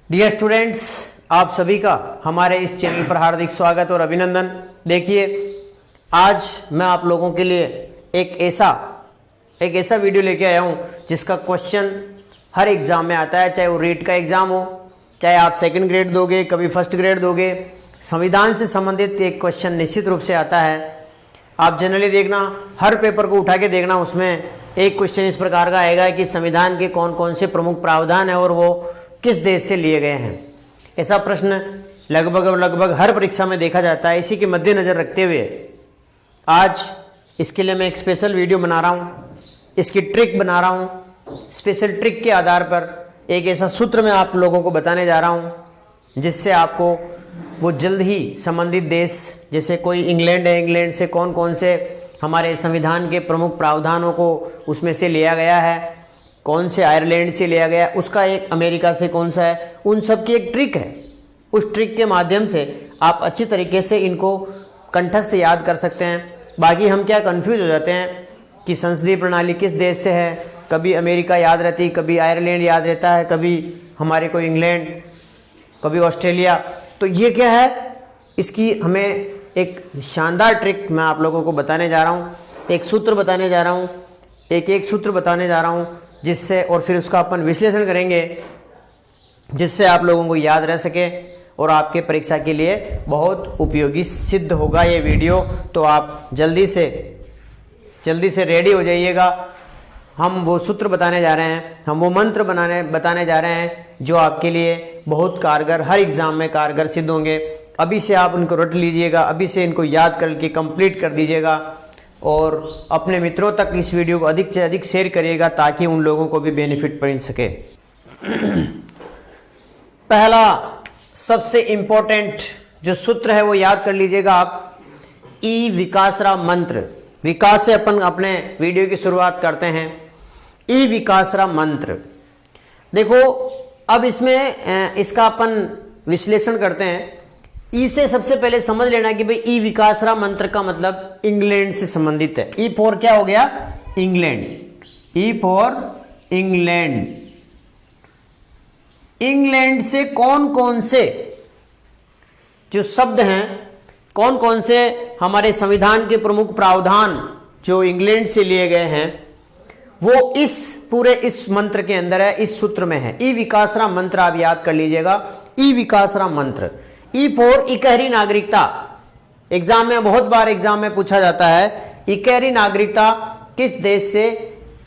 Dear students, आप सभी का हमारे इस चैनल पर हार्दिक स्वागत और अभिनंदन। देखिए, आज मैं आप लोगों के लिए एक ऐसा वीडियो लेके आया हूं जिसका क्वेश्चन हर एग्जाम में आता है, चाहे वो रीट का एग्जाम हो, चाहे आप सेकंड ग्रेड दोगे, कभी फर्स्ट ग्रेड दोगे। संविधान से संबंधित एक क्वेश्चन निश्चित रूप से आता है। आप जनरली देखना, हर पेपर को उठा के देखना, उसमें एक क्वेश्चन इस प्रकार का आएगा कि संविधान के कौन कौन से प्रमुख प्रावधान है और वो किस देश से लिए गए हैं। ऐसा प्रश्न लगभग हर परीक्षा में देखा जाता है। इसी के मद्देनजर रखते हुए आज इसके लिए मैं एक स्पेशल वीडियो बना रहा हूँ, इसकी ट्रिक बना रहा हूँ। स्पेशल ट्रिक के आधार पर एक ऐसा सूत्र मैं आप लोगों को बताने जा रहा हूँ जिससे आपको वो जल्द ही संबंधित देश, जैसे कोई इंग्लैंड है, इंग्लैंड से कौन कौन से हमारे संविधान के प्रमुख प्रावधानों को उसमें से लिया गया है, कौन से आयरलैंड से लिया गया, उसका एक अमेरिका से कौन सा है, उन सब की एक ट्रिक है। उस ट्रिक के माध्यम से आप अच्छी तरीके से इनको कंठस्थ याद कर सकते हैं। बाकी हम क्या कंफ्यूज हो जाते हैं कि संसदीय प्रणाली किस देश से है, कभी अमेरिका याद रहती, कभी आयरलैंड याद रहता है, कभी हमारे को इंग्लैंड, कभी ऑस्ट्रेलिया। तो ये क्या है, इसकी हमें एक शानदार ट्रिक मैं आप लोगों को बताने जा रहा हूँ, एक सूत्र बताने जा रहा हूँ, एक सूत्र बताने जा रहा हूँ जिससे, और फिर उसका अपन विश्लेषण करेंगे जिससे आप लोगों को याद रह सके और आपके परीक्षा के लिए बहुत उपयोगी सिद्ध होगा ये वीडियो। तो आप जल्दी से रेडी हो जाइएगा। हम वो सूत्र बताने जा रहे हैं, हम वो मंत्र बताने जा रहे हैं जो आपके लिए बहुत कारगर, हर एग्जाम में कारगर सिद्ध होंगे। अभी से आप उनको रट लीजिएगा, अभी से इनको याद करके कंप्लीट कर दीजिएगा और अपने मित्रों तक इस वीडियो को अधिक से अधिक शेयर करिएगा ताकि उन लोगों को भी बेनिफिट मिल सके। पहला सबसे इंपॉर्टेंट जो सूत्र है वो याद कर लीजिएगा आप, ई विकासरा मंत्र। विकास से अपन अपने वीडियो की शुरुआत करते हैं। ई विकासरा मंत्र, देखो अब इसमें इसका अपन विश्लेषण करते हैं। ई से सबसे पहले समझ लेना कि भाई ई विकासरा मंत्र का मतलब इंग्लैंड से संबंधित है। ई फॉर क्या हो गया, England. E for England. England से कौन कौन से जो शब्द हैं, कौन कौन से हमारे संविधान के प्रमुख प्रावधान जो इंग्लैंड से लिए गए हैं, वो इस मंत्र के अंदर है, इस सूत्र में है। ई विकासरा मंत्र आप याद कर लीजिएगा। ई विकासरा मंत्र, ई फॉर इकहरी नागरिकता। एग्जाम में बहुत बार पूछा जाता है इकहरी नागरिकता किस देश से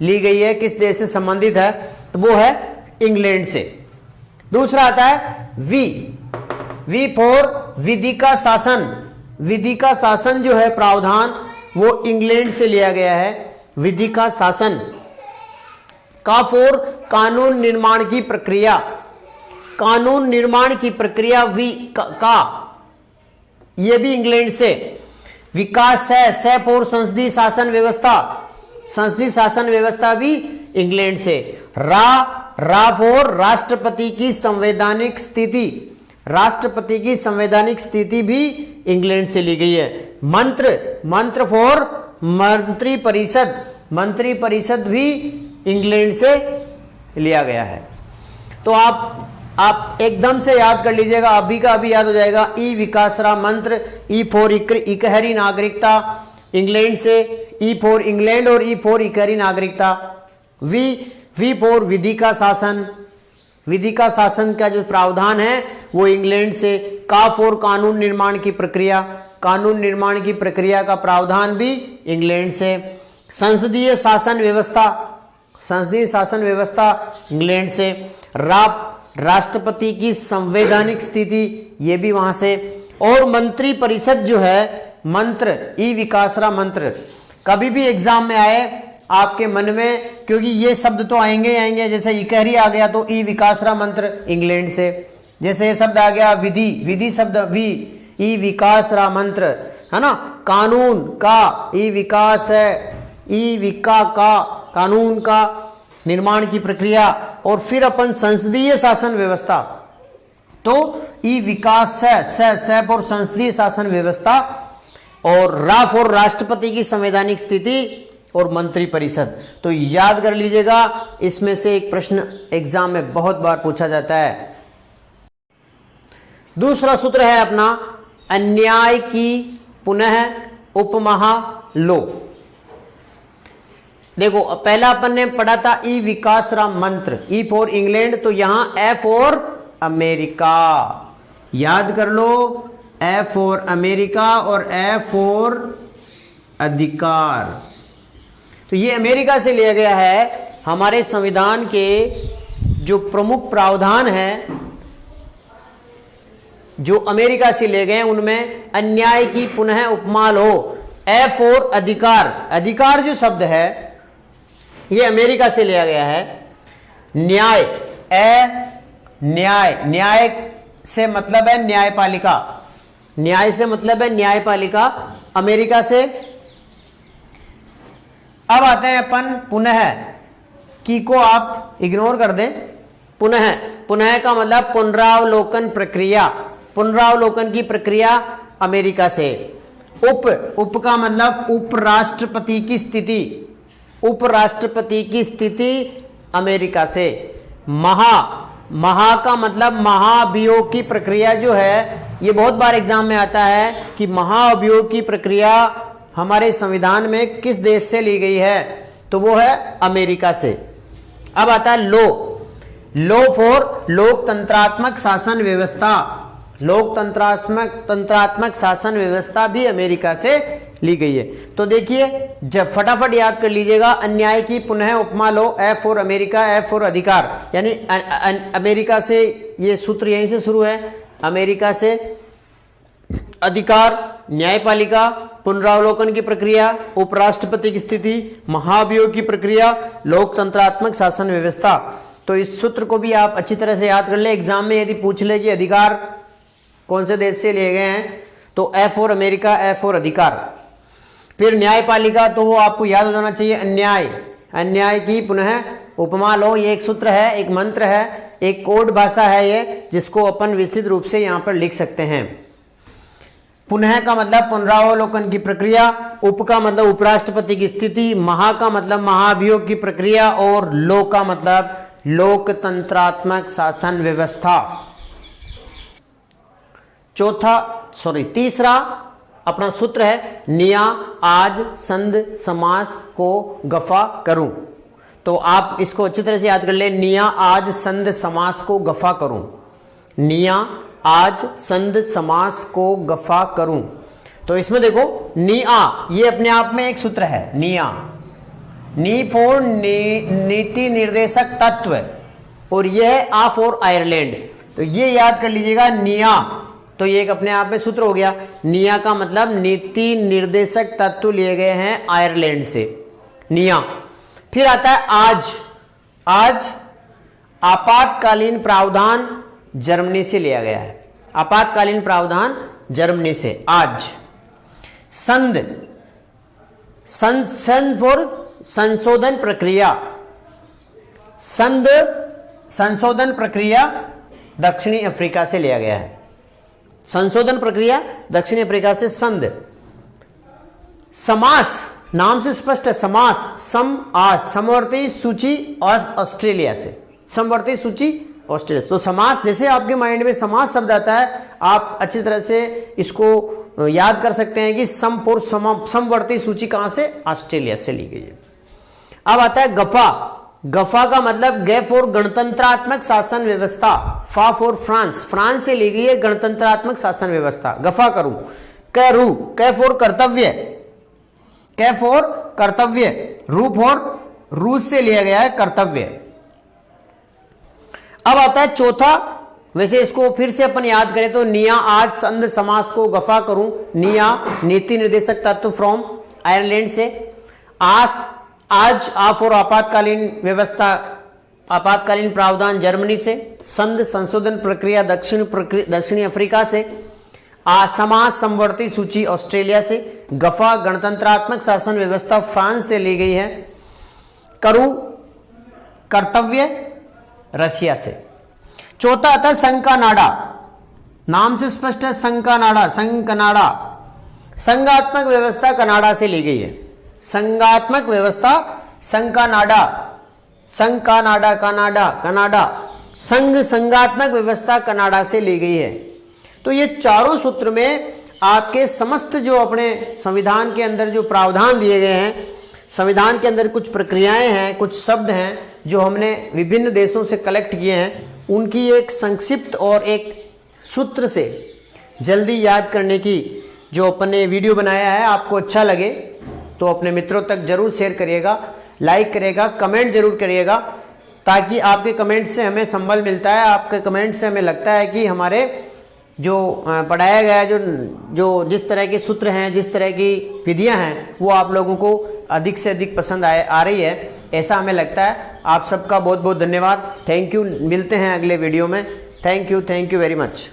ली गई है, किस देश से संबंधित है, तो वो है इंग्लैंड से। दूसरा आता है वी फॉर विधि का शासन। विधि का शासन जो है प्रावधान वो इंग्लैंड से लिया गया है, विधि का शासन। का फॉर कानून निर्माण की प्रक्रिया। कानून निर्माण की प्रक्रिया ये भी इंग्लैंड से। विकास है फॉर संसदीय शासन व्यवस्था। संसदीय शासन व्यवस्था भी इंग्लैंड से। रा फॉर राष्ट्रपति की संवैधानिक स्थिति। राष्ट्रपति की संवैधानिक स्थिति भी इंग्लैंड से ली गई है। मंत्र फॉर मंत्रिपरिषद। मंत्रिपरिषद भी इंग्लैंड से लिया गया है। तो आप एकदम से याद कर लीजिएगा, अभी का अभी याद हो जाएगा। ई विकासरा मंत्र, ई फॉर इकहरी नागरिकता इंग्लैंड से, ई फॉर इंग्लैंड और ई फॉर इकहरी नागरिकता। वी फॉर विधि का शासन। विधि का शासन का जो प्रावधान है वो इंग्लैंड से। का फॉर कानून निर्माण की प्रक्रिया। कानून निर्माण की प्रक्रिया का प्रावधान भी इंग्लैंड से। संसदीय शासन व्यवस्था। संसदीय शासन व्यवस्था इंग्लैंड से। राष्ट्रपति की संवैधानिक स्थिति ये भी वहां से। और मंत्री परिषद जो है मंत्र, ई विकासरा मंत्र, कभी भी एग्जाम में आए आपके मन में, क्योंकि ये शब्द तो आएंगे, जैसे इकहरी आ गया तो ई विकासरा मंत्र इंग्लैंड से। जैसे ये शब्द आ गया विधि शब्द ई विकासरा मंत्र, है ना। कानून का ई विकास है, ई विका का कानून का निर्माण की प्रक्रिया। और फिर अपन संसदीय शासन व्यवस्था, तो ई विकास है फॉर संसदीय शासन व्यवस्था, और रा फॉर राष्ट्रपति की संवैधानिक स्थिति और मंत्री परिषद। तो याद कर लीजिएगा, इसमें से एक प्रश्न एग्जाम में बहुत बार पूछा जाता है। दूसरा सूत्र है अपना अन्याय की पुनः उपमा लो। देखो पहला अपन ने पढ़ा था ई विकास राम मंत्र, ई फॉर इंग्लैंड, तो यहां ए फॉर अमेरिका, याद कर लो, ए फॉर अमेरिका और ए फॉर अधिकार। तो ये अमेरिका से लिया गया है। हमारे संविधान के जो प्रमुख प्रावधान हैं जो अमेरिका से ले गए उनमें अन्याय की पुनः उपमा लो, ए फॉर अधिकार, अधिकार जो शब्द है ये अमेरिका से लिया गया है। न्याय, न्याय, न्याय से मतलब है न्यायपालिका, न्याय से मतलब है न्यायपालिका, अमेरिका से। अब आते हैं अपन पुनः की को आप इग्नोर कर दें। पुनः, पुनः का मतलब पुनरावलोकन प्रक्रिया, पुनरावलोकन की प्रक्रिया अमेरिका से। उप का मतलब उपराष्ट्रपति की स्थिति, उपराष्ट्रपति की स्थिति अमेरिका से। महा का मतलब महाभियोग की प्रक्रिया जो है, ये बहुत बार एग्जाम में आता है कि महाअभियोग की प्रक्रिया हमारे संविधान में किस देश से ली गई है, तो वो है अमेरिका से। अब आता है लो फॉर लोकतंत्रात्मक शासन व्यवस्था, तंत्रात्मक शासन व्यवस्था भी अमेरिका से ली गई है। तो देखिए जब फटाफट याद कर लीजिएगा, अन्याय की पुनः उपमा लो, A for America, A for अधिकार, यानी अमेरिका से ये सूत्र यहीं से शुरू है, अमेरिका से अधिकार, न्यायपालिका, पुनरावलोकन की प्रक्रिया, उपराष्ट्रपति की स्थिति, महाभियोग की प्रक्रिया, लोकतंत्रात्मक शासन व्यवस्था। तो इस सूत्र को भी आप अच्छी तरह से याद कर ले। एग्जाम में यदि पूछ ले कि अधिकार कौन से देश से लिए गए हैं, तो ए फॉर अमेरिका, ए फॉर अधिकार। फिर न्यायपालिका, तो वो आपको याद हो जाना चाहिए अन्याय, अन्याय की पुनः उपमा लो। ये एक सूत्र है, एक मंत्र है, एक कोड भाषा है ये, जिसको अपन विस्तृत रूप से यहां पर लिख सकते हैं। पुनः का मतलब पुनरावलोकन की प्रक्रिया, उप का मतलब उपराष्ट्रपति की स्थिति, महा का मतलब महाभियोग की प्रक्रिया, और लो का मतलब लोकतंत्रात्मक शासन व्यवस्था। तीसरा अपना सूत्र है निया आज संध समास को गफा करूं। तो आप इसको अच्छी तरह से याद कर ले, निया आज संध समास को गफा करूं, निया आज संध समास को गफा करूं। तो इसमें देखो निया, ये अपने आप में एक सूत्र है, निया, नी फॉर नीति निर्देशक तत्व, और यह है आ फॉर आयरलैंड। तो ये याद कर लीजिएगा निया, तो ये एक अपने आप में सूत्र हो गया। निया का मतलब नीति निर्देशक तत्व लिए गए हैं आयरलैंड से, निया। फिर आता है आज, आज आपातकालीन प्रावधान जर्मनी से लिया गया है, आपातकालीन प्रावधान जर्मनी से। आज संध, संध फॉर संशोधन प्रक्रिया, संध संशोधन प्रक्रिया दक्षिणी अफ्रीका से लिया गया है, संशोधन प्रक्रिया दक्षिणी अफ्रीका से संध। समास, नाम से स्पष्ट है, समास, सम आज, समवर्ती सूची ऑस्ट्रेलिया से, समवर्ती सूची ऑस्ट्रेलिया से। तो समास, जैसे आपके माइंड में समास शब्द आता है, आप अच्छी तरह से इसको याद कर सकते हैं कि समवर्ती सूची कहां से, ऑस्ट्रेलिया से ली गई है। अब आता है गफा, गफा का मतलब गे फॉर गणतंत्रात्मक शासन व्यवस्था, फा फॉर फ्रांस, फ्रांस से ली गई है गणतंत्रात्मक शासन व्यवस्था, गफा करूं। रू, कै फॉर कर्तव्य, कै फॉर कर्तव्य, रू फॉर रूस से लिया गया है कर्तव्य। अब आता है चौथा, वैसे इसको फिर से अपन याद करें तो निया आज संध समास को गफा करूं, निया नीति निर्देशक तत्व फ्रॉम आयरलैंड से, आज आ फॉर आपातकालीन व्यवस्था, आपातकालीन प्रावधान जर्मनी से, संध संशोधन प्रक्रिया दक्षिणी अफ्रीका से, समास समवर्ती सूची ऑस्ट्रेलिया से, गफा गणतंत्रात्मक शासन व्यवस्था फ्रांस से ली गई है, करू कर्तव्य रशिया से। चौथा आता है संघ का नाड़ा, नाम से स्पष्ट है, संघ का नाड़ा, संघ कनाडा, संघात्मक व्यवस्था कनाडा से ली गई है, संघात्मक व्यवस्था संघ का नाडा, संघ का नाडा, कनाडा, कनाडा, संघ संघात्मक व्यवस्था कनाडा से ली गई है। तो ये चारों सूत्र में आपके समस्त जो अपने संविधान के अंदर जो प्रावधान दिए गए हैं, संविधान के अंदर कुछ प्रक्रियाएं हैं, कुछ शब्द हैं जो हमने विभिन्न देशों से कलेक्ट किए हैं, उनकी एक संक्षिप्त और एक सूत्र से जल्दी याद करने की जो अपन ने वीडियो बनाया है, आपको अच्छा लगे तो अपने मित्रों तक जरूर शेयर करिएगा, लाइक करिएगा, कमेंट जरूर करिएगा, ताकि आपके कमेंट से हमें संबल मिलता है। आपके कमेंट से हमें लगता है कि हमारे जो पढ़ाया गया जो जिस तरह के सूत्र हैं, जिस तरह की विधियां हैं, वो आप लोगों को अधिक से अधिक पसंद आ रही है, ऐसा हमें लगता है। आप सबका बहुत बहुत धन्यवाद। Thank you. मिलते हैं अगले वीडियो में। Thank you very much.